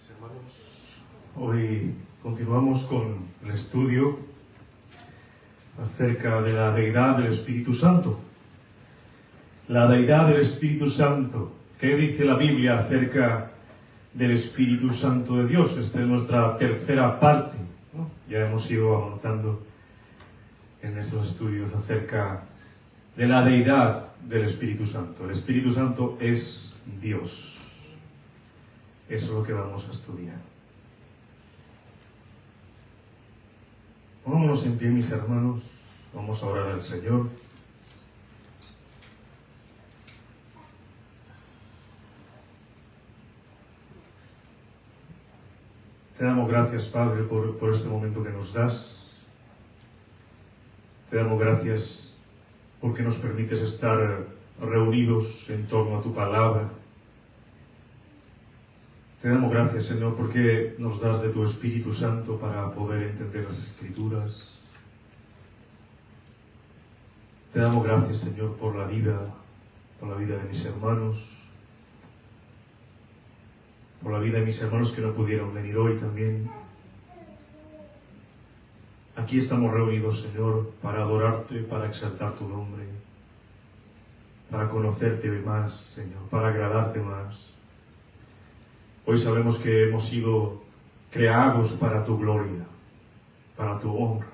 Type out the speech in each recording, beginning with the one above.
Mis hermanos, hoy continuamos con el estudio acerca de la deidad del Espíritu Santo. La deidad del Espíritu Santo. ¿Qué dice la Biblia acerca del Espíritu Santo de Dios? Esta es nuestra tercera parte, ¿no? Ya hemos ido avanzando en estos estudios acerca de la deidad del Espíritu Santo. El Espíritu Santo es Dios. Eso es lo que vamos a estudiar. Pongámonos en pie, mis hermanos. Vamos a orar al Señor. Te damos gracias, Padre, por este momento que nos das. Te damos gracias porque nos permites estar reunidos en torno a tu palabra. Te damos gracias, Señor, porque nos das de tu Espíritu Santo para poder entender las Escrituras. Te damos gracias, Señor, por la vida de mis hermanos, por la vida de mis hermanos que no pudieron venir hoy también. Aquí estamos reunidos, Señor, para adorarte, para exaltar tu nombre, para conocerte más, Señor, para agradarte más. Hoy sabemos que hemos sido creados para tu gloria, para tu honra.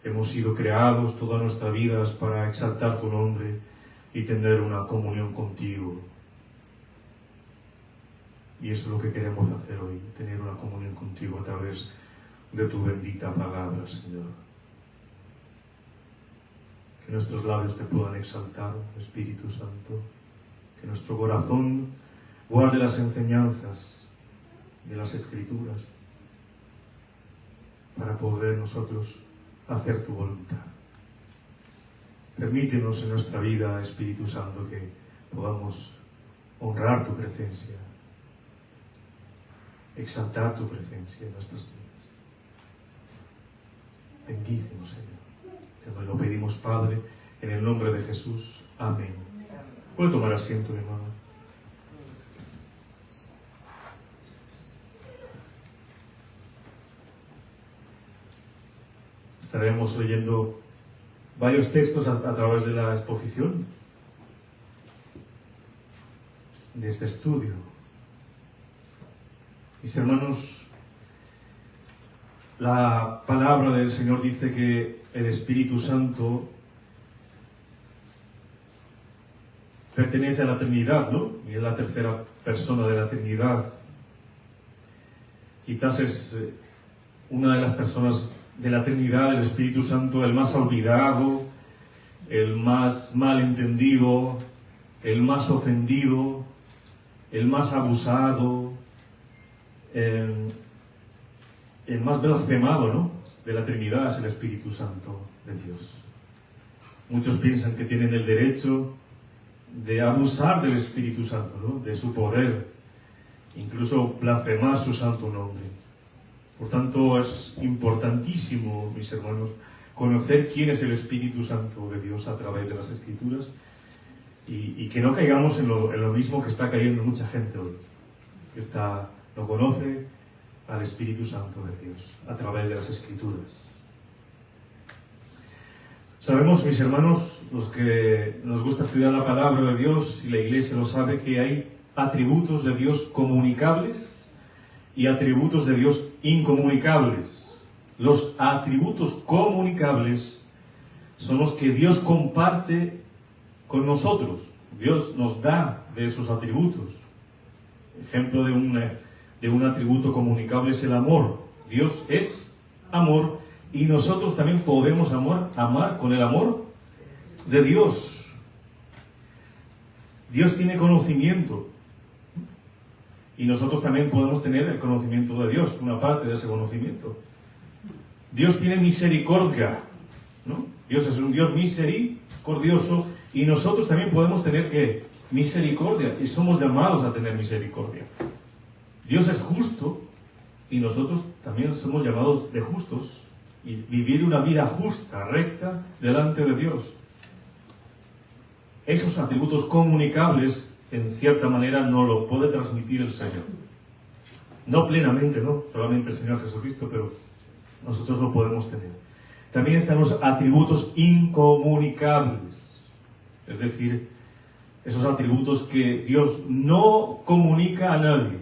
Hemos sido creados toda nuestra vida para exaltar tu nombre y tener una comunión contigo. Y eso es lo que queremos hacer hoy, tener una comunión contigo a través de tu bendita palabra, Señor. Que nuestros labios te puedan exaltar, Espíritu Santo. Que nuestro corazón guarde las enseñanzas de las Escrituras para poder nosotros hacer tu voluntad. Permítenos en nuestra vida, Espíritu Santo, que podamos honrar tu presencia, exaltar tu presencia en nuestras vidas. Bendícenos, Señor. Te lo pedimos, Padre, en el nombre de Jesús. Amén. Puede tomar asiento, mi hermano. Estaremos leyendo varios textos a través de la exposición de este estudio. Mis hermanos, la palabra del Señor dice que el Espíritu Santo pertenece a la Trinidad, ¿no? Y es la tercera persona de la Trinidad. Quizás es una de las personas de la Trinidad, el Espíritu Santo, el más olvidado, el más malentendido, el más ofendido, el más abusado, el más blasfemado, ¿no? De la Trinidad es el Espíritu Santo de Dios. Muchos piensan que tienen el derecho de abusar del Espíritu Santo, ¿no? De su poder, incluso blasfemar su santo nombre. Por tanto, es importantísimo, mis hermanos, conocer quién es el Espíritu Santo de Dios a través de las Escrituras y que no caigamos en lo mismo que está cayendo mucha gente hoy, que no conoce al Espíritu Santo de Dios a través de las Escrituras. Sabemos, mis hermanos, los que nos gusta estudiar la palabra de Dios, y la Iglesia lo sabe, que hay atributos de Dios comunicables y atributos de Dios incomunicables. Los atributos comunicables son los que Dios comparte con nosotros. Dios nos da de esos atributos. Ejemplo de un atributo comunicable es el amor. Dios es amor y nosotros también podemos amar con el amor de Dios. Dios tiene conocimiento. Y nosotros también podemos tener el conocimiento de Dios, una parte de ese conocimiento. Dios tiene misericordia, ¿no? Dios es un Dios misericordioso y nosotros también podemos tener ¿qué? Misericordia, y somos llamados a tener misericordia. Dios es justo y nosotros también somos llamados de justos y vivir una vida justa, recta, delante de Dios. Esos atributos comunicables en cierta manera no lo puede transmitir el Señor. No plenamente, no, solamente el Señor Jesucristo, pero nosotros lo podemos tener. También están los atributos incomunicables, es decir, esos atributos que Dios no comunica a nadie,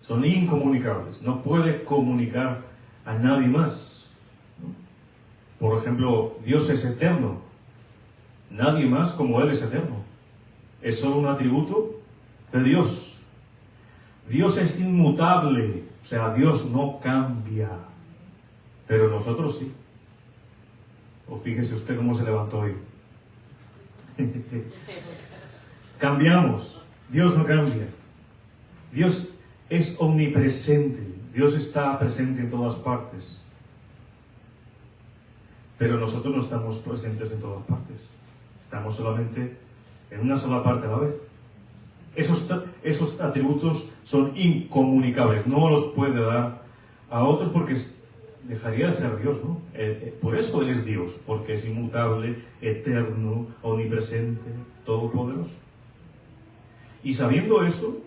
son incomunicables, no puede comunicar a nadie más, ¿no? Por ejemplo, Dios es eterno, nadie más como Él es eterno, es solo un atributo de Dios. Dios es inmutable, o sea, Dios no cambia, pero nosotros sí. O fíjese usted cómo se levantó hoy. Cambiamos, Dios no cambia. Dios es omnipresente, Dios está presente en todas partes. Pero nosotros no estamos presentes en todas partes, estamos solamente en una sola parte a la vez. Esos atributos son incomunicables, no los puede dar a otros porque dejaría de ser Dios, ¿no? Por eso Él es Dios, porque es inmutable, eterno, omnipresente, todopoderoso. Y sabiendo eso,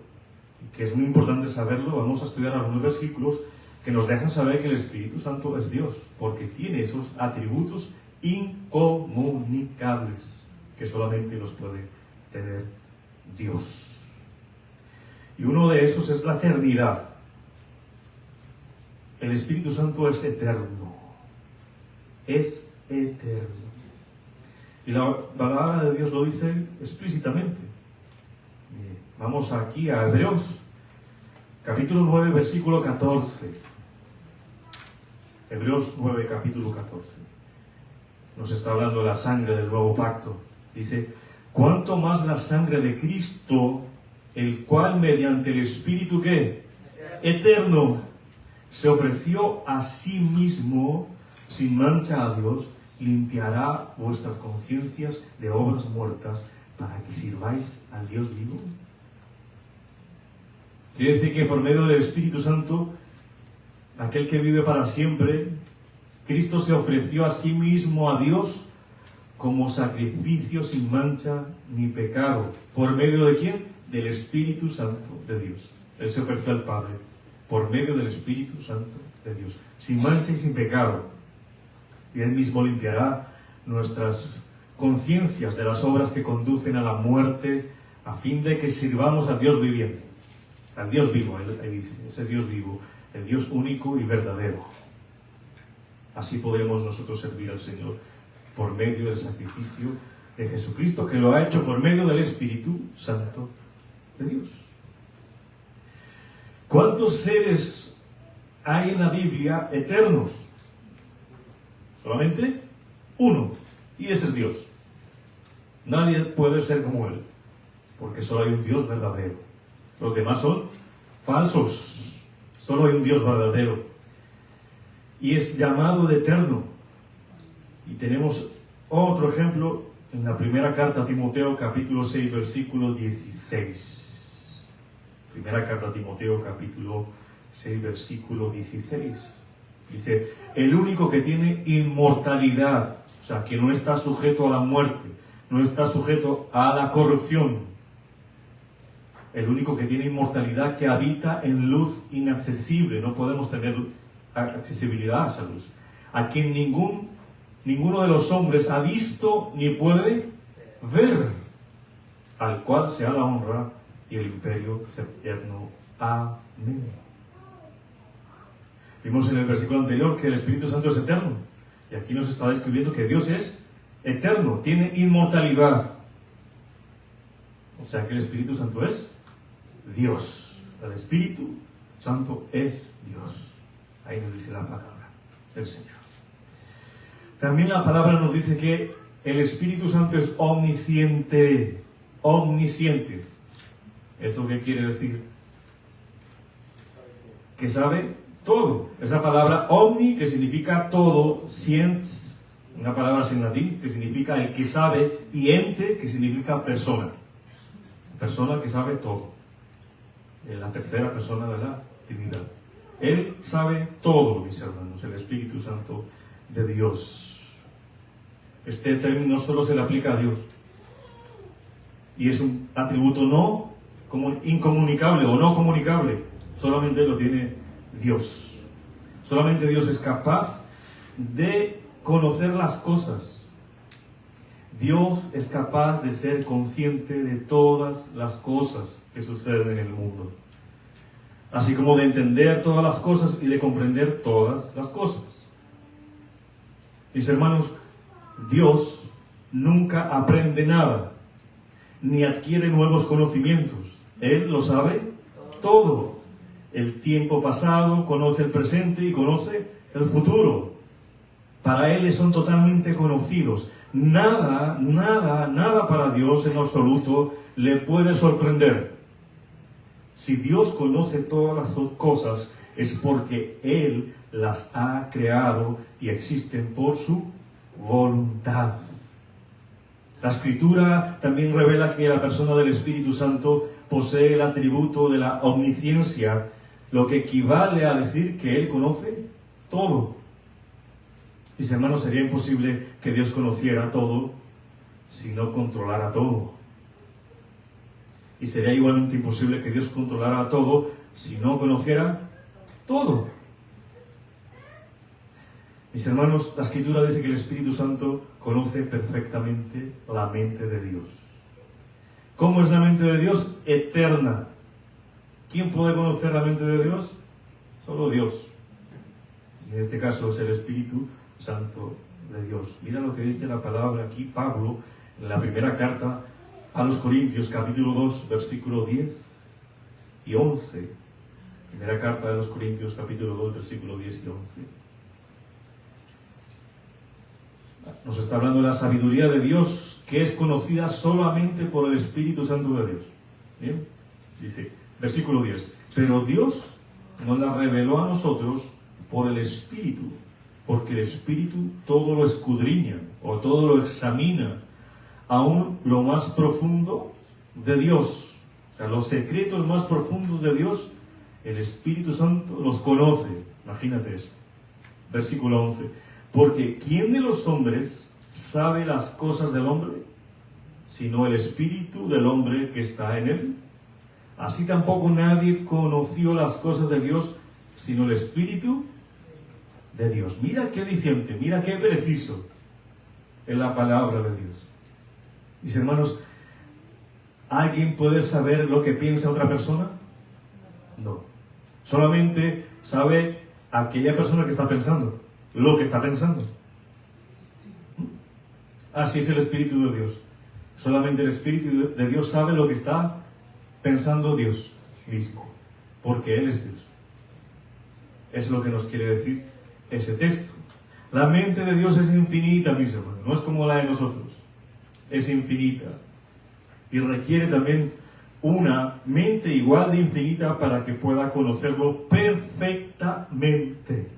que es muy importante saberlo, vamos a estudiar algunos versículos que nos dejan saber que el Espíritu Santo es Dios, porque tiene esos atributos incomunicables que solamente los puede tener Dios. Y uno de esos es la eternidad. El Espíritu Santo es eterno. Es eterno. Y la palabra de Dios lo dice explícitamente. Vamos aquí a Hebreos, capítulo 9, versículo 14. Hebreos 9, capítulo 14. Nos está hablando de la sangre del nuevo pacto. Dice, ¿cuánto más la sangre de Cristo, el cual mediante el Espíritu ¿qué? Eterno, se ofreció a sí mismo sin mancha a Dios, limpiará vuestras conciencias de obras muertas para que sirváis al Dios vivo? Quiere decir que por medio del Espíritu Santo, aquel que vive para siempre, Cristo se ofreció a sí mismo a Dios como sacrificio sin mancha ni pecado. ¿Por medio de quién? Del Espíritu Santo de Dios. Él se ofreció al Padre por medio del Espíritu Santo de Dios, sin mancha y sin pecado. Y Él mismo limpiará nuestras conciencias de las obras que conducen a la muerte, a fin de que sirvamos a Dios viviente, al Dios vivo, Él dice, ese Dios vivo, el Dios único y verdadero. Así podremos nosotros servir al Señor por medio del sacrificio de Jesucristo, que lo ha hecho por medio del Espíritu Santo de Dios. ¿Cuántos seres hay en la Biblia eternos? Solamente uno, y ese es Dios. Nadie puede ser como Él, porque solo hay un Dios verdadero. Los demás son falsos. Solo hay un Dios verdadero. Y es llamado de eterno. Y tenemos otro ejemplo en la primera carta a Timoteo, capítulo 6, versículo 16. Primera carta a Timoteo, capítulo 6, versículo 16. Dice, el único que tiene inmortalidad, o sea, que no está sujeto a la muerte, no está sujeto a la corrupción. El único que tiene inmortalidad, que habita en luz inaccesible. No podemos tener accesibilidad a esa luz. A quien ninguno de los hombres ha visto ni puede ver. Al cual sea la honra y el imperio eterno. Amén. Vimos en el versículo anterior que el Espíritu Santo es eterno. Y aquí nos está describiendo que Dios es eterno, tiene inmortalidad. O sea que el Espíritu Santo es Dios. El Espíritu Santo es Dios. Ahí nos dice la palabra del Señor. También la palabra nos dice que el Espíritu Santo es omnisciente. Omnisciente. ¿Eso qué quiere decir? Que sabe todo. Esa palabra omni, que significa todo, sciens, una palabra en latín, que significa el que sabe, y ente, que significa persona. Persona que sabe todo. La tercera persona de la Trinidad. Él sabe todo, mis hermanos, el Espíritu Santo de Dios. Este término solo se le aplica a Dios. Y es un atributo no incomunicable o no comunicable. Solamente lo tiene Dios. Solamente Dios es capaz de conocer las cosas. Dios es capaz de ser consciente de todas las cosas que suceden en el mundo, así como de entender todas las cosas y de comprender todas las cosas. Mis hermanos, Dios nunca aprende nada, ni adquiere nuevos conocimientos. Él lo sabe todo. El tiempo pasado, conoce el presente y conoce el futuro. Para Él son totalmente conocidos. Nada para Dios en absoluto le puede sorprender. Si Dios conoce todas las cosas, es porque Él las ha creado y existen por su voluntad. La Escritura también revela que la persona del Espíritu Santo posee el atributo de la omnisciencia, lo que equivale a decir que Él conoce todo. Mis hermanos, sería imposible que Dios conociera todo si no controlara todo. Y sería igualmente imposible que Dios controlara todo si no conociera todo. Mis hermanos, la Escritura dice que el Espíritu Santo conoce perfectamente la mente de Dios. ¿Cómo es la mente de Dios? Eterna. ¿Quién puede conocer la mente de Dios? Solo Dios. En este caso es el Espíritu Santo de Dios. Mira lo que dice la palabra aquí Pablo en la primera carta a los Corintios, capítulo 2, versículo 10 y 11. Primera carta de los Corintios, capítulo 2, versículo 10 y 11. Nos está hablando de la sabiduría de Dios, que es conocida solamente por el Espíritu Santo de Dios. ¿Bien? Dice, versículo 10. Pero Dios nos la reveló a nosotros por el Espíritu, porque el Espíritu todo lo escudriña, o todo lo examina, aún lo más profundo de Dios. O sea, los secretos más profundos de Dios, el Espíritu Santo los conoce. Imagínate eso. Versículo 11. Porque ¿quién de los hombres sabe las cosas del hombre, sino el espíritu del hombre que está en él? Así tampoco nadie conoció las cosas de Dios, sino el espíritu de Dios. Mira qué diciente, mira qué preciso es la palabra de Dios. Mis hermanos, ¿alguien puede saber lo que piensa otra persona? No. Solamente sabe aquella persona que está pensando lo que está pensando. Así es el Espíritu de Dios. Solamente el Espíritu de Dios sabe lo que está pensando Dios mismo, porque Él es Dios. Es lo que nos quiere decir ese texto. La mente de Dios es infinita, mis hermanos, no es como la de nosotros. Es infinita. Y requiere también una mente igual de infinita para que pueda conocerlo perfectamente.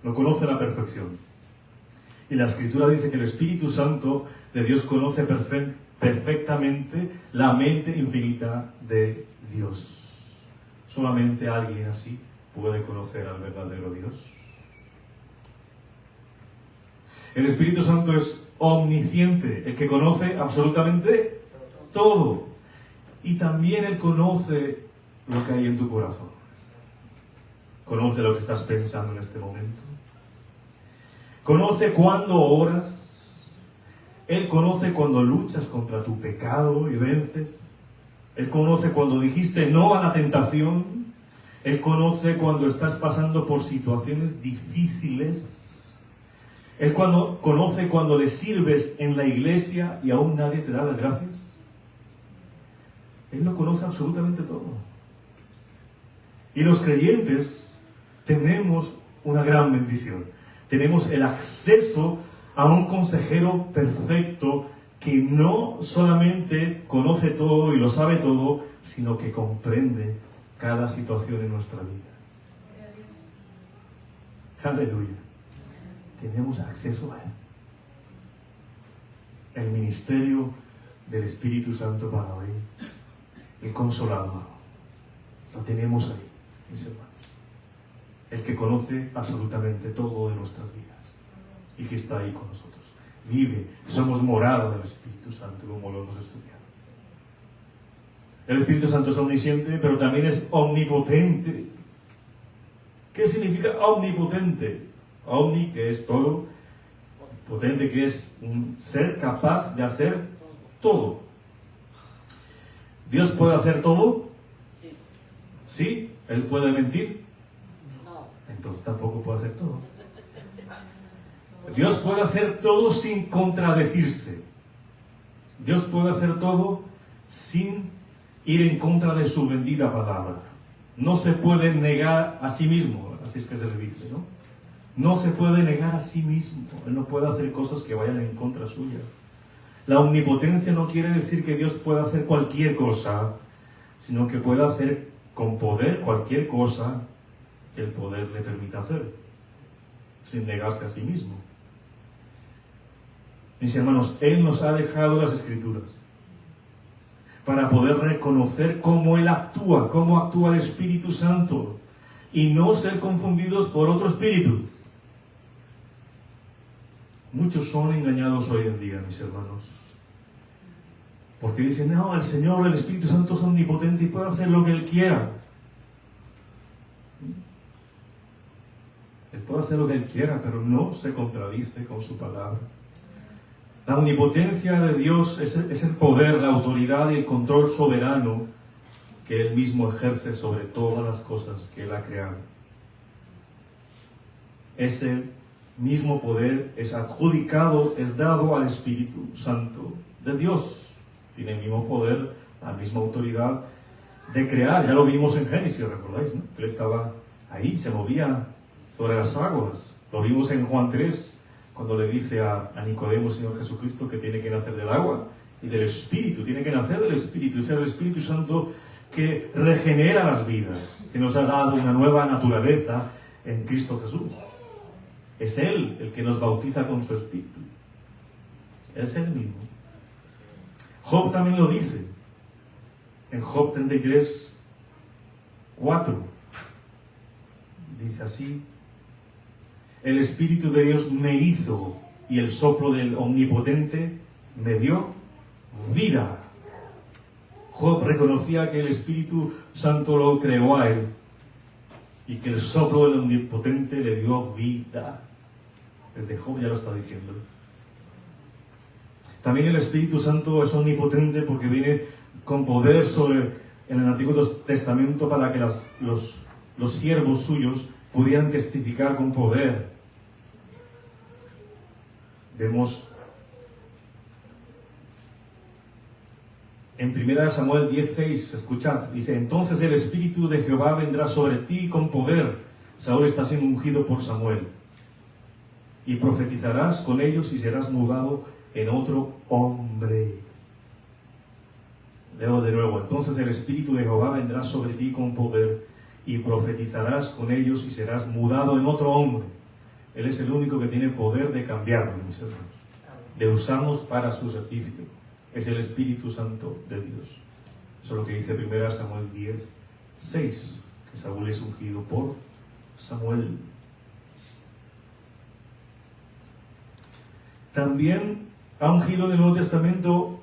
Lo conoce a la perfección. Y la Escritura dice que el Espíritu Santo de Dios conoce perfectamente la mente infinita de Dios. Solamente alguien así puede conocer al verdadero Dios. El Espíritu Santo es omnisciente, el que conoce absolutamente todo. Y también Él conoce lo que hay en tu corazón. Conoce lo que estás pensando en este momento. Conoce cuando oras. Él conoce cuando luchas contra tu pecado y vences. Él conoce cuando dijiste no a la tentación. Él conoce cuando estás pasando por situaciones difíciles. Él conoce cuando le sirves en la iglesia y aún nadie te da las gracias. Él lo conoce absolutamente todo. Y los creyentes tenemos una gran bendición. Tenemos el acceso a un consejero perfecto que no solamente conoce todo y lo sabe todo, sino que comprende cada situación en nuestra vida. Aleluya. Tenemos acceso a Él. El ministerio del Espíritu Santo para hoy. El consolador. Lo tenemos ahí, mis hermanos. El que conoce absolutamente todo de nuestras vidas y que está ahí con nosotros. Vive, somos morada del Espíritu Santo, como lo hemos estudiado. El Espíritu Santo es omnisciente, pero también es omnipotente. ¿Qué significa omnipotente? Omni, que es todo, potente, que es un ser capaz de hacer todo. ¿Dios puede hacer todo? ¿Sí? ¿Él puede mentir? Entonces tampoco puede hacer todo. Dios puede hacer todo sin contradecirse. Dios puede hacer todo sin ir en contra de su bendita palabra. No se puede negar a sí mismo, así es que se le dice, ¿no? No se puede negar a sí mismo. Él no puede hacer cosas que vayan en contra suya. La omnipotencia no quiere decir que Dios pueda hacer cualquier cosa, sino que pueda hacer con poder cualquier cosa que el poder le permita hacer, sin negarse a sí mismo. Mis hermanos, Él nos ha dejado las Escrituras para poder reconocer cómo Él actúa, cómo actúa el Espíritu Santo, y no ser confundidos por otro espíritu. Muchos son engañados hoy en día, mis hermanos, porque dicen, no, el Señor, el Espíritu Santo es omnipotente y puede hacer lo que Él quiera. Él puede hacer lo que Él quiera, pero no se contradice con su palabra. La omnipotencia de Dios es el poder, la autoridad y el control soberano que Él mismo ejerce sobre todas las cosas que Él ha creado. Ese mismo poder es adjudicado, es dado al Espíritu Santo de Dios. Tiene el mismo poder, la misma autoridad de crear. Ya lo vimos en Génesis, ¿recordáis? ¿No? Él estaba ahí, se movía sobre las aguas. Lo vimos en Juan 3, cuando le dice a Nicodemo, Señor Jesucristo, que tiene que nacer del agua y del Espíritu. Tiene que nacer del Espíritu. Es el Espíritu Santo que regenera las vidas, que nos ha dado una nueva naturaleza en Cristo Jesús. Es Él el que nos bautiza con su Espíritu. Es Él mismo. Job también lo dice. En Job 33, 4. Dice así: el Espíritu de Dios me hizo y el soplo del Omnipotente me dio vida. Job reconocía que el Espíritu Santo lo creó a él y que el soplo del Omnipotente le dio vida. Desde Job ya lo está diciendo. También el Espíritu Santo es omnipotente porque viene con poder en el Antiguo Testamento para que los siervos suyos pudieran testificar con poder. Vemos en 1 Samuel 10:6, escuchad, dice: entonces el Espíritu de Jehová vendrá sobre ti con poder. Saúl está siendo ungido por Samuel. Y profetizarás con ellos y serás mudado en otro hombre. Leo de nuevo: entonces el Espíritu de Jehová vendrá sobre ti con poder y profetizarás con ellos y serás mudado en otro hombre. Él es el único que tiene poder de cambiarnos, mis hermanos, de usarnos para su servicio. Es el Espíritu Santo de Dios. Eso es lo que dice 1 Samuel 10:6, que Saúl es ungido por Samuel. También ha ungido en el Nuevo Testamento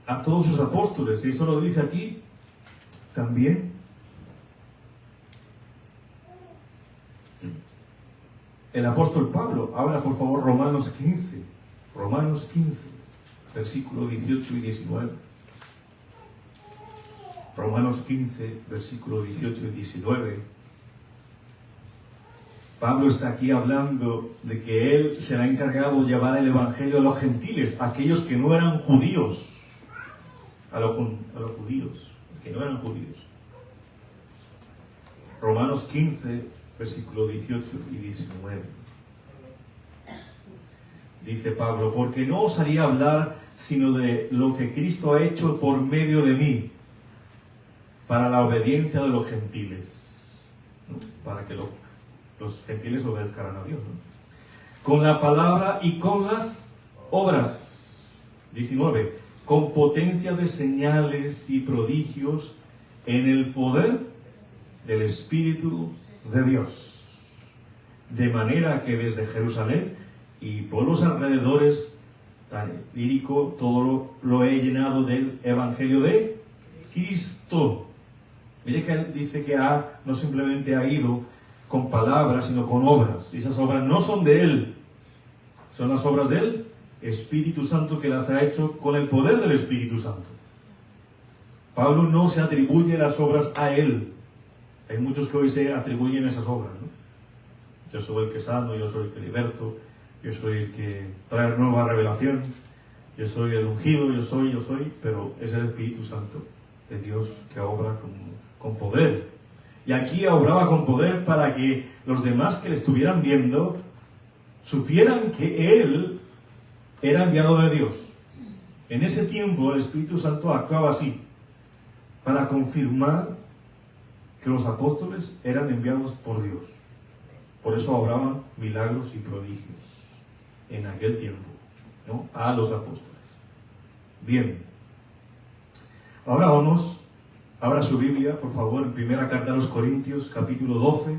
a todos sus apóstoles, y eso lo dice aquí también. El apóstol Pablo habla, por favor, Romanos 15, versículo 18 y 19. Romanos 15, versículo 18 y 19. Pablo está aquí hablando de que él se ha encargado de llevar el Evangelio a los gentiles, a aquellos que no eran judíos, a los judíos, que no eran judíos. Romanos 15, versículo 18 y 19. Dice Pablo: porque no osaría hablar sino de lo que Cristo ha hecho por medio de mí, para la obediencia de los gentiles, ¿no? Para que los gentiles obedezcan a Dios, ¿no? Con la palabra y con las obras. 19. Con potencia de señales y prodigios en el poder del Espíritu de Dios. De manera que desde Jerusalén y por los alrededores, tan lírico, todo lo he llenado del Evangelio de Cristo. Mire que él dice que no simplemente ha ido con palabras, sino con obras. Y esas obras no son de él, son las obras del Espíritu Santo, que las ha hecho con el poder del Espíritu Santo. Pablo no se atribuye las obras a él. Hay muchos que hoy se atribuyen esas obras, ¿no? Yo soy el que sano, yo soy el que liberto, yo soy el que trae nueva revelación, yo soy el ungido, yo soy, pero es el Espíritu Santo de Dios que obra con poder. Y aquí obraba con poder para que los demás que le estuvieran viendo supieran que él era enviado de Dios. En ese tiempo el Espíritu Santo actuaba así, para confirmar que los apóstoles eran enviados por Dios. Por eso obraban milagros y prodigios en aquel tiempo, ¿no? A los apóstoles. Bien. Ahora vamos, abra su Biblia, por favor, en primera carta a los Corintios, capítulo 12.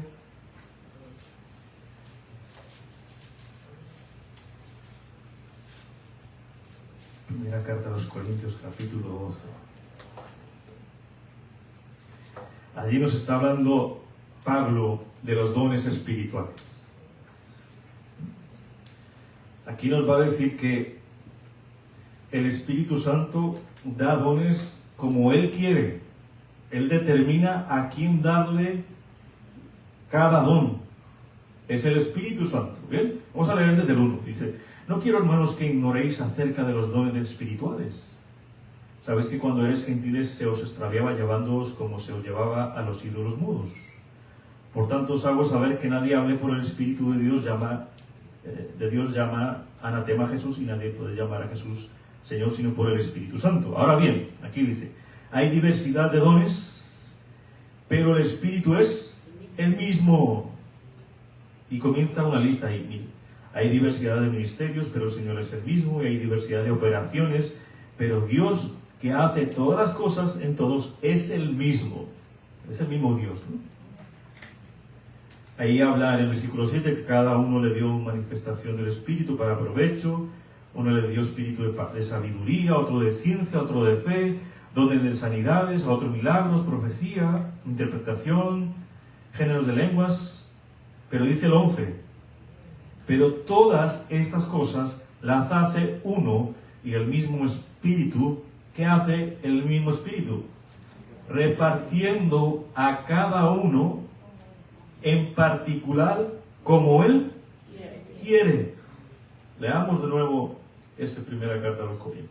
Primera carta a los Corintios, capítulo 12. Allí nos está hablando Pablo de los dones espirituales. Aquí nos va a decir que el Espíritu Santo da dones como Él quiere. Él determina a quién darle cada don. Es el Espíritu Santo. ¿Bien? Vamos a leer desde el 1. Dice: no quiero, hermanos, que ignoréis acerca de los dones espirituales. Sabéis que cuando eres gentiles se os extraviaba llevándoos como se os llevaba a los ídolos mudos. Por tanto os hago saber que nadie hable por el Espíritu de Dios llama anatema a Jesús, y nadie puede llamar a Jesús Señor sino por el Espíritu Santo. Ahora bien, aquí dice: hay diversidad de dones, pero el Espíritu es el mismo. Y comienza una lista ahí. Mire, hay diversidad de ministerios, pero el Señor es el mismo. Y hay diversidad de operaciones, pero Dios, que hace todas las cosas en todos, es el mismo. Es el mismo Dios, ¿no? Ahí habla en el versículo 7 que cada uno le dio manifestación del Espíritu para provecho. Uno le dio espíritu de sabiduría, otro de ciencia, otro de fe, dones de sanidades, otro milagros, profecía, interpretación, géneros de lenguas. Pero dice el 11: pero todas estas cosas las hace uno y el mismo Espíritu. ¿Qué hace el mismo Espíritu? Repartiendo a cada uno en particular como Él quiere. Leamos de nuevo esa primera carta a los Corintios.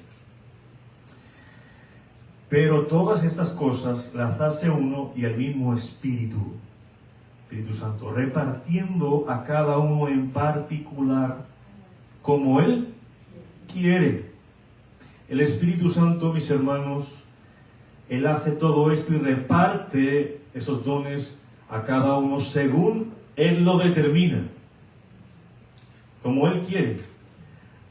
Pero todas estas cosas las hace uno y el mismo Espíritu Santo, repartiendo a cada uno en particular como Él quiere. El Espíritu Santo, mis hermanos, Él hace todo esto y reparte esos dones a cada uno según Él lo determina, como Él quiere.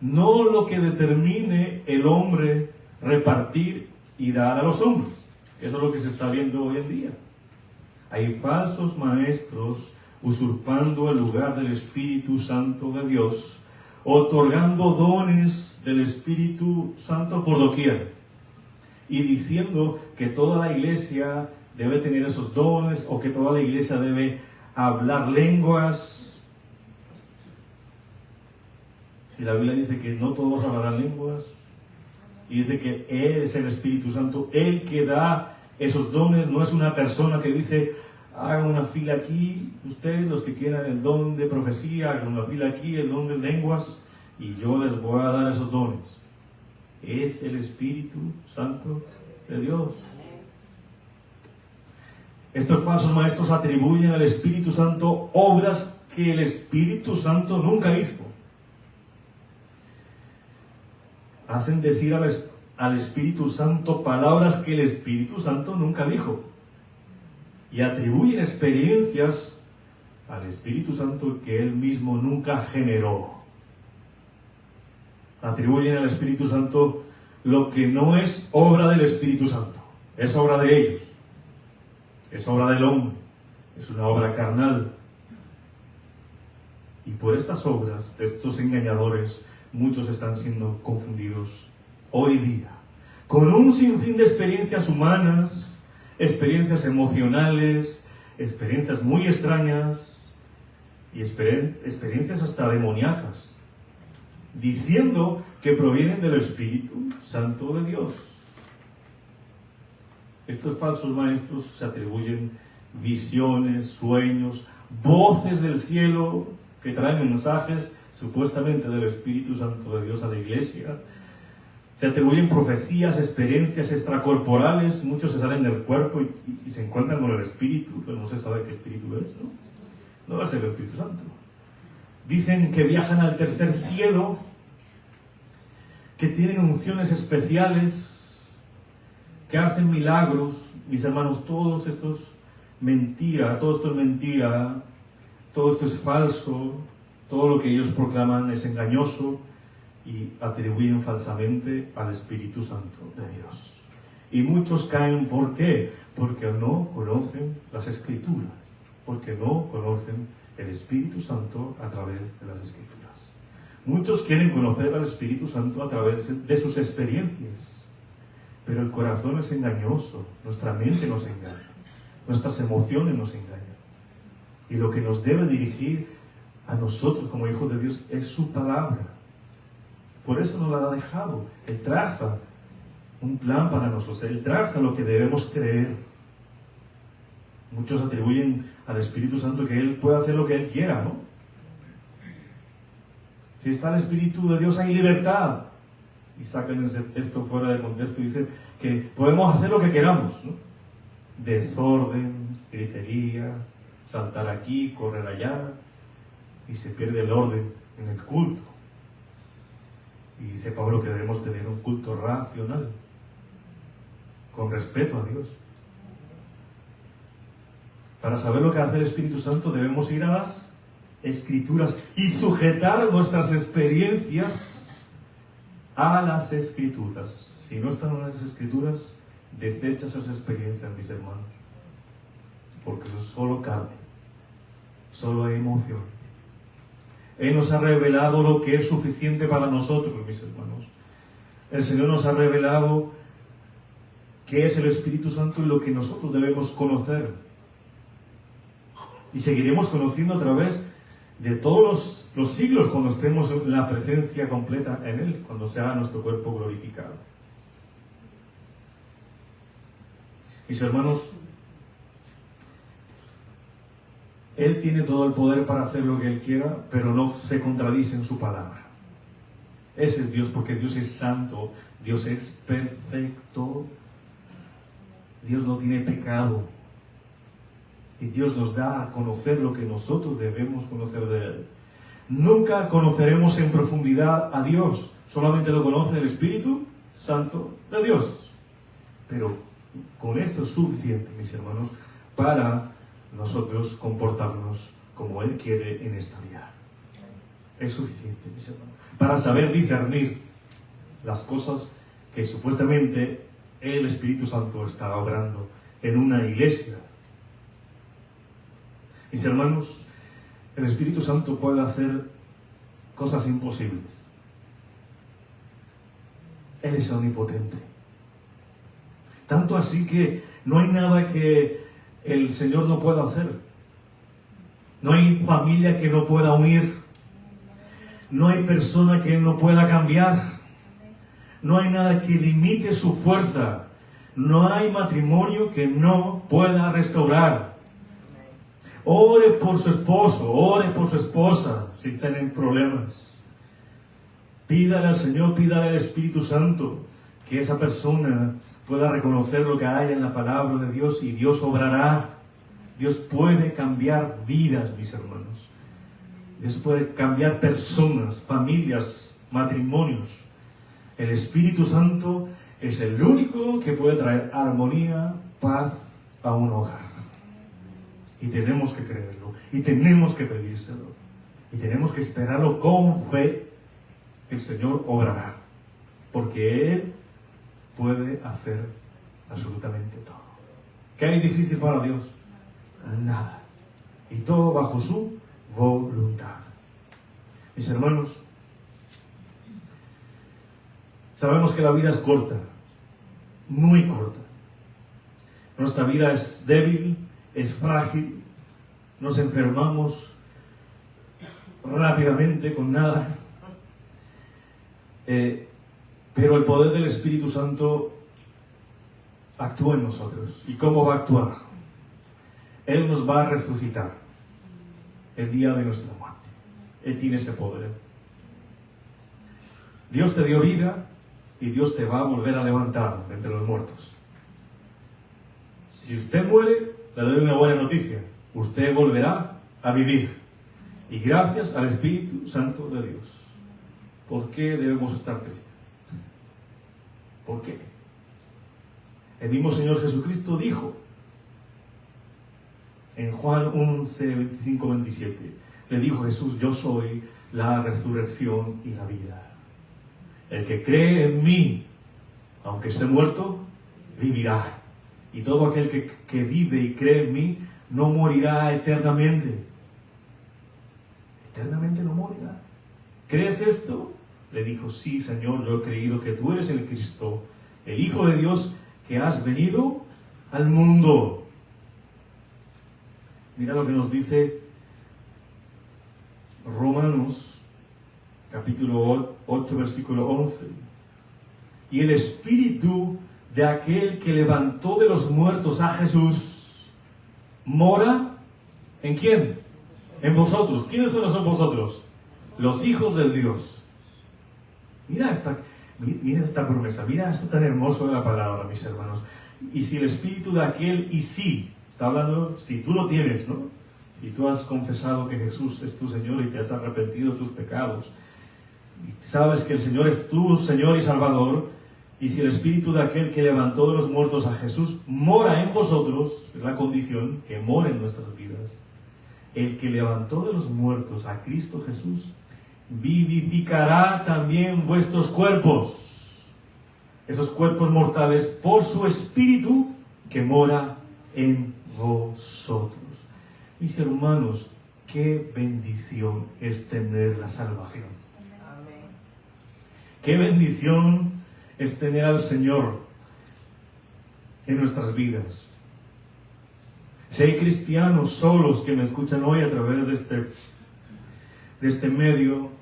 No lo que determine el hombre repartir y dar a los hombres. Eso es lo que se está viendo hoy en día. Hay falsos maestros usurpando el lugar del Espíritu Santo de Dios, otorgando dones del Espíritu Santo por doquier, y diciendo que toda la iglesia debe tener esos dones, o que toda la iglesia debe hablar lenguas. Y la Biblia dice que no todos hablarán lenguas, y dice que Él es el Espíritu Santo, Él que da esos dones. No es una persona que dice: hagan una fila aquí, ustedes los que quieran el don de profecía, hagan una fila aquí, el don de lenguas, y yo les voy a dar esos dones. Es el Espíritu Santo de Dios. Estos falsos maestros atribuyen al Espíritu Santo obras que el Espíritu Santo nunca hizo. Hacen decir al Espíritu Santo palabras que el Espíritu Santo nunca dijo. Y atribuyen experiencias al Espíritu Santo que Él mismo nunca generó. Atribuyen al Espíritu Santo lo que no es obra del Espíritu Santo. Es obra de ellos. Es obra del hombre. Es una obra carnal. Y por estas obras de estos engañadores, muchos están siendo confundidos hoy día, con un sinfín de experiencias humanas, experiencias emocionales, experiencias muy extrañas y experiencias hasta demoníacas, diciendo que provienen del Espíritu Santo de Dios. Estos falsos maestros se atribuyen visiones, sueños, voces del cielo que traen mensajes supuestamente del Espíritu Santo de Dios a la iglesia. Se atribuyen profecías, experiencias extracorporales. Muchos se salen del cuerpo y se encuentran con el Espíritu, pero no se sabe qué Espíritu es, ¿no? No va a ser el Espíritu Santo. Dicen que viajan al tercer cielo, que tienen unciones especiales, que hacen milagros. Mis hermanos, todo esto es mentira, todo esto es falso, todo lo que ellos proclaman es engañoso y atribuyen falsamente al Espíritu Santo de Dios. Y muchos caen, ¿por qué? Porque no conocen las Escrituras, porque no conocen el Espíritu Santo a través de las Escrituras. Muchos quieren conocer al Espíritu Santo a través de sus experiencias, pero el corazón es engañoso, nuestra mente nos engaña, nuestras emociones nos engañan. Y lo que nos debe dirigir a nosotros como hijos de Dios es su palabra. Por eso nos la ha dejado. Él traza un plan para nosotros, Él traza lo que debemos creer. Muchos atribuyen al Espíritu Santo que Él puede hacer lo que Él quiera, ¿no? Si está el Espíritu de Dios hay libertad. Y sacan ese texto fuera de contexto y dicen que podemos hacer lo que queramos, ¿no? Desorden, gritería, saltar aquí, correr allá, y se pierde el orden en el culto. Y dice Pablo que debemos tener un culto racional, con respeto a Dios. Para saber lo que hace el Espíritu Santo debemos ir a las Escrituras y sujetar nuestras experiencias a las Escrituras. Si no están en las Escrituras, desecha esas experiencias, mis hermanos, porque eso es solo carne, solo hay emoción. Él nos ha revelado lo que es suficiente para nosotros, mis hermanos. El Señor nos ha revelado qué es el Espíritu Santo y lo que nosotros debemos conocer. Y seguiremos conociendo a través de todos los siglos cuando estemos en la presencia completa en Él, cuando sea nuestro cuerpo glorificado. Mis hermanos, Él tiene todo el poder para hacer lo que Él quiera, pero no se contradice en su palabra. Ese es Dios, porque Dios es santo, Dios es perfecto, Dios no tiene pecado. Y Dios nos da a conocer lo que nosotros debemos conocer de Él. Nunca conoceremos en profundidad a Dios, solamente lo conoce el Espíritu Santo de Dios. Pero con esto es suficiente, mis hermanos, para nosotros comportarnos como Él quiere en esta vida. Es suficiente, mis hermanos, para saber discernir las cosas que supuestamente el Espíritu Santo está obrando en una iglesia. Mis hermanos, el Espíritu Santo puede hacer cosas imposibles. Él es omnipotente. Tanto así que no hay nada que el Señor no pueda hacer. No hay familia que no pueda unir. No hay persona que no pueda cambiar. No hay nada que limite su fuerza. No hay matrimonio que no pueda restaurar. Ore por su esposo, ore por su esposa si están en problemas. Pídale al Señor, pídale al Espíritu Santo que esa persona pueda reconocer lo que hay en la palabra de Dios y Dios obrará. Dios puede cambiar vidas, mis hermanos. Dios puede cambiar personas, familias, matrimonios. El Espíritu Santo es el único que puede traer armonía, paz a un hogar. Y tenemos que creerlo, y tenemos que pedírselo, y tenemos que esperarlo con fe que el Señor obrará, porque Él puede hacer absolutamente todo. ¿Qué hay difícil para Dios? Nada. Y todo bajo su voluntad. Mis hermanos, sabemos que la vida es corta, muy corta. Nuestra vida es débil, es frágil, nos enfermamos rápidamente con nada. Pero el poder del Espíritu Santo actúa en nosotros. ¿Y cómo va a actuar? Él nos va a resucitar el día de nuestra muerte. Él tiene ese poder. Dios te dio vida y Dios te va a volver a levantar de entre los muertos. Si usted muere, le doy una buena noticia. Usted volverá a vivir. Y gracias al Espíritu Santo de Dios. ¿Por qué debemos estar tristes? ¿Por qué? El mismo Señor Jesucristo dijo en Juan 11, 25, 27, le dijo Jesús: yo soy la resurrección y la vida. El que cree en mí, aunque esté muerto, vivirá. Y todo aquel que vive y cree en mí, no morirá eternamente. Eternamente no morirá. ¿Crees esto? Le dijo: sí, Señor, yo he creído que tú eres el Cristo, el Hijo de Dios, que has venido al mundo. Mira lo que nos dice Romanos, capítulo 8, versículo 11. Y el Espíritu de aquel que levantó de los muertos a Jesús mora ¿en quién? En vosotros. ¿Quiénes son vosotros? Los hijos de Dios. Mira esta promesa, mira esto tan hermoso de la palabra, mis hermanos. Y si el Espíritu de aquel, y si, está hablando, si tú lo tienes, ¿no? Si tú has confesado que Jesús es tu Señor y te has arrepentido de tus pecados, y sabes que el Señor es tu Señor y Salvador, y si el Espíritu de aquel que levantó de los muertos a Jesús mora en vosotros, es la condición, que mora en nuestras vidas, el que levantó de los muertos a Cristo Jesús, vivificará también vuestros cuerpos, esos cuerpos mortales, por su Espíritu que mora en vosotros. Mis hermanos, qué bendición es tener la salvación. Amén. Qué bendición es tener al Señor en nuestras vidas. Si hay cristianos solos que me escuchan hoy a través de este medio,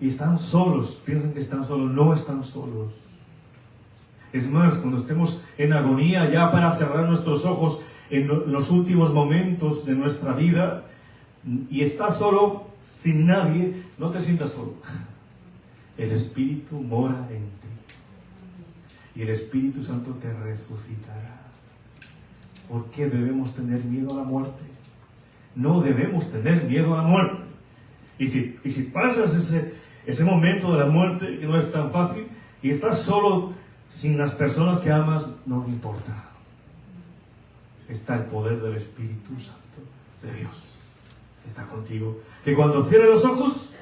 y están solos, piensan que están solos, no están solos. Es más, cuando estemos en agonía ya para cerrar nuestros ojos en los últimos momentos de nuestra vida, y estás solo, sin nadie, no te sientas solo. El Espíritu mora en ti. Y el Espíritu Santo te resucitará. ¿Por qué debemos tener miedo a la muerte? No debemos tener miedo a la muerte. Y si pasas ese momento de la muerte, que no es tan fácil, y estás solo, sin las personas que amas, no importa. Está el poder del Espíritu Santo de Dios. Está contigo. Que cuando cierres los ojos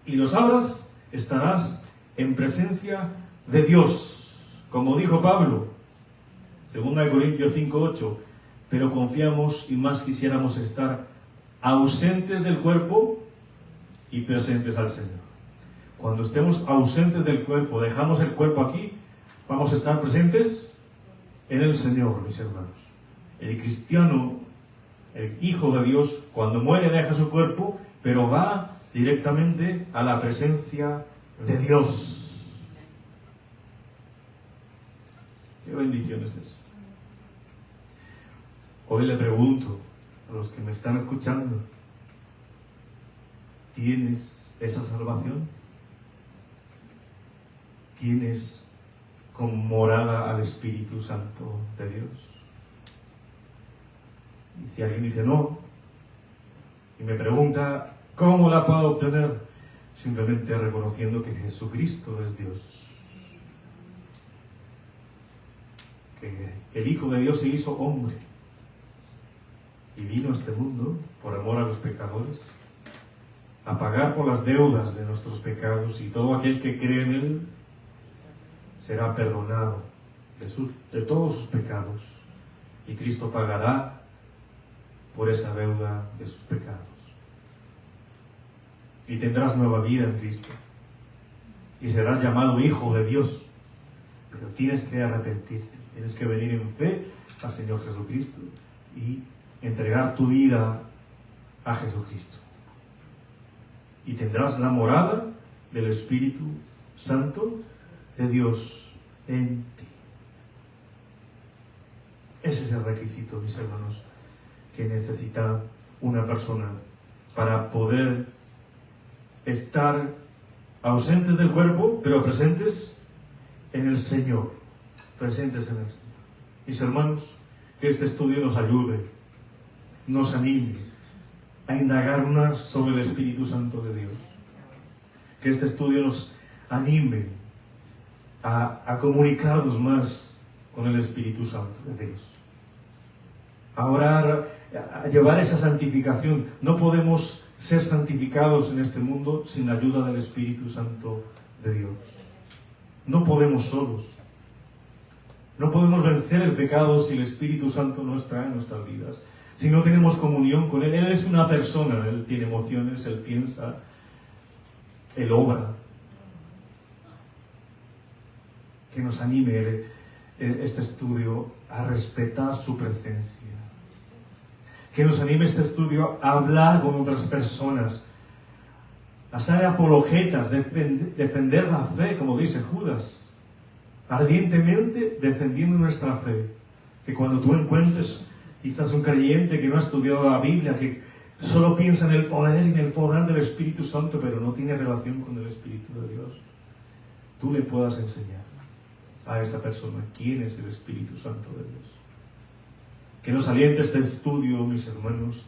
y los abras, estarás en presencia de Dios. Como dijo Pablo, 2 Corintios 5:8, pero confiamos y más quisiéramos estar ausentes del cuerpo y presentes al Señor. Cuando estemos ausentes del cuerpo, dejamos el cuerpo aquí, vamos a estar presentes en el Señor, mis hermanos. El cristiano, el Hijo de Dios, cuando muere deja su cuerpo, pero va directamente a la presencia de Dios. Qué bendición es eso. Hoy le pregunto a los que me están escuchando: ¿tienes esa salvación? ¿Tienes como morada al Espíritu Santo de Dios? Y si alguien dice no, y me pregunta ¿cómo la puedo obtener? Simplemente reconociendo que Jesucristo es Dios, que el Hijo de Dios se hizo hombre y vino a este mundo por amor a los pecadores, a pagar por las deudas de nuestros pecados, y todo aquel que cree en Él será perdonado de todos sus pecados, y Cristo pagará por esa deuda de sus pecados. y tendrás nueva vida en Cristo. Y serás llamado hijo de Dios. Pero tienes que arrepentirte, tienes que venir en fe al Señor Jesucristo y entregar tu vida a Jesucristo. Y tendrás la morada del Espíritu Santo de Dios en ti. Ese es el requisito, mis hermanos, que necesita una persona para poder estar ausentes del cuerpo, pero presentes en el Señor. Presentes en el Señor. Mis hermanos, que este estudio nos ayude, nos anime a indagar más sobre el Espíritu Santo de Dios. Que este estudio nos anime a comunicarnos más con el Espíritu Santo de Dios. A orar, a llevar esa santificación. No podemos ser santificados en este mundo sin la ayuda del Espíritu Santo de Dios. No podemos solos. No podemos vencer el pecado si el Espíritu Santo no está en nuestras vidas. Si no tenemos comunión con Él. Él es una persona, Él tiene emociones, Él piensa, Él obra. Que nos anime este estudio a respetar su presencia. Que nos anime este estudio a hablar con otras personas, a ser apologetas, defender la fe, como dice Judas, ardientemente defendiendo nuestra fe. Que cuando tú encuentres quizás un creyente que no ha estudiado la Biblia, que solo piensa en el poder y en el poder del Espíritu Santo, pero no tiene relación con el Espíritu de Dios, tú le puedas enseñar a esa persona quién es el Espíritu Santo de Dios. Que nos aliente este estudio, mis hermanos,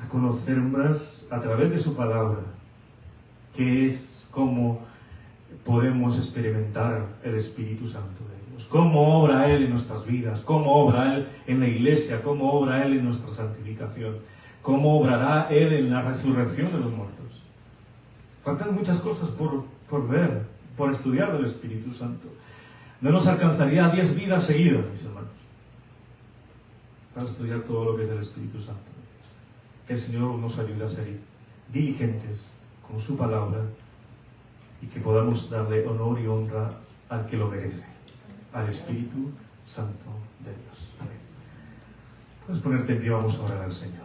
a conocer más a través de su palabra qué es, cómo podemos experimentar el Espíritu Santo de Dios, cómo obra Él en nuestras vidas, cómo obra Él en la iglesia, cómo obra Él en nuestra santificación, cómo obrará Él en la resurrección de los muertos. Faltan muchas cosas por ver, por estudiar del Espíritu Santo. No nos alcanzaría 10 vidas seguidas, mis hermanos, para estudiar todo lo que es el Espíritu Santo de Dios. Que el Señor nos ayude a ser diligentes con su palabra y que podamos darle honor y honra al que lo merece, al Espíritu Santo de Dios. Amén. Puedes ponerte en pie, vamos a orar al Señor.